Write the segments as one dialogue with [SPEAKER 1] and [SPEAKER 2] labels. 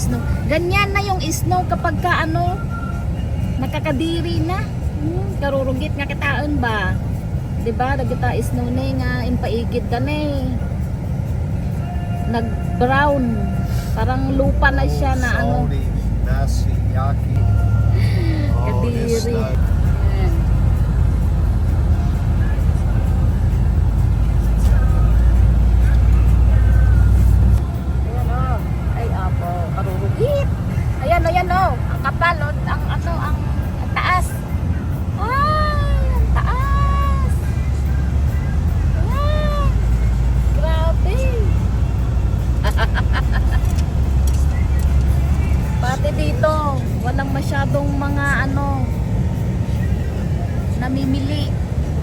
[SPEAKER 1] snow. Ganyan na yung snow kapag ka ano, nakakadiri na. Karurugit nga kitaan ba? Diba? Nagkita snow na nga, impaigid na nag-brown. Parang lupa na siya na ano.
[SPEAKER 2] Salty, messy, yucky. Oh, this
[SPEAKER 1] Kadiri.
[SPEAKER 2] stuff.
[SPEAKER 1] Ayan. Ayan o. Ay, apo. Karurugit. Ayan, ayan o. Ang kapal o. Ang ano, ang taas. Ay, ang taas. Ayan. Grabe. Pati dito, walang masyadong mga ano, namimili.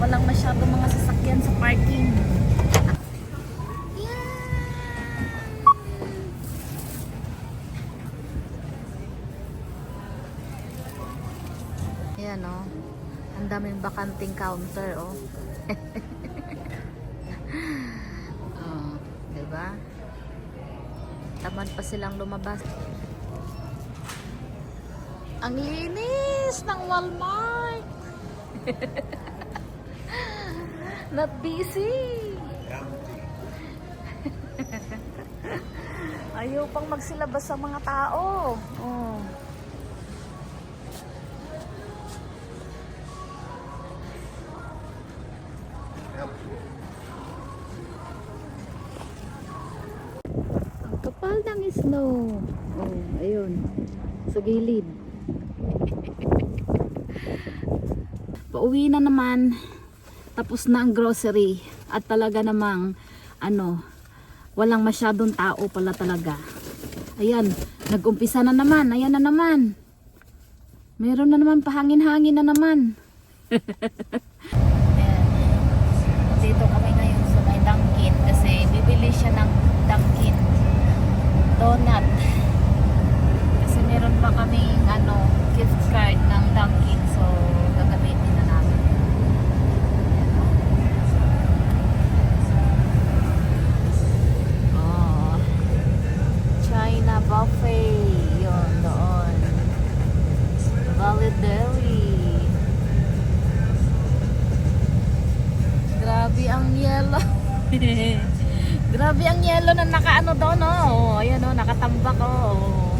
[SPEAKER 1] Walang masyadong mga sasakyan sa parking. Ayan o. Ang daming bakanting counter o. Oh, diba? Tamad pa silang lumabas. Ang linis ng Walmart. Not busy. Ayaw pang magsilabas sa mga tao. Oh. Ang kapal ng snow. Oh, ayun. Sa gilid. Pauwi na naman, tapos na ang grocery at talaga namang ano, walang masyadong tao pala talaga. Ayan, nag-umpisa na naman, ayan na naman. Meron na naman, pahangin-hangin na naman. Dito kami ngayon sa may Dunkin kasi bibili siya ng Dunkin donut. Kasi meron pa kaming ano, gift card ng Dunkin, so gagamitin na namin. Oh, China buffet yun doon. Valley Deli. Grabe ang yellow. Grabe ang yellow na nakaano doon, oh. Ayan oh, nakatambak oh.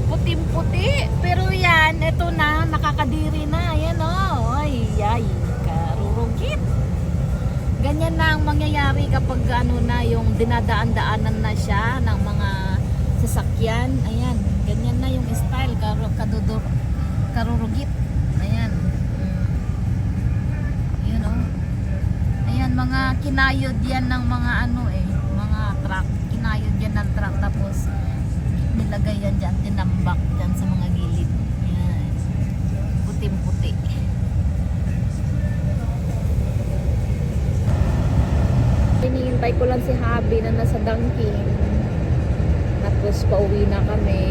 [SPEAKER 1] Puting-puti. Pero yan, ito na, nakakadiri na. Ayan oh. Ay, ay, karurugit. Ganyan na ang mangyayari kapag ano na, yung dinadaan-daanan na siya ng mga sasakyan. Ayan, ganyan na yung style, karurugit. Ayan. Ayan oh. Ayan, mga kinayod yan ng mga ano mga truck. Kinayod yan ng truck, tapos nilagay yan dyan, tinambak dyan sa mga gilid. Ayan. Puting-puti. Hinihintay ko lang si Habi na nasa Dunkin. Tapos pauwi na kami.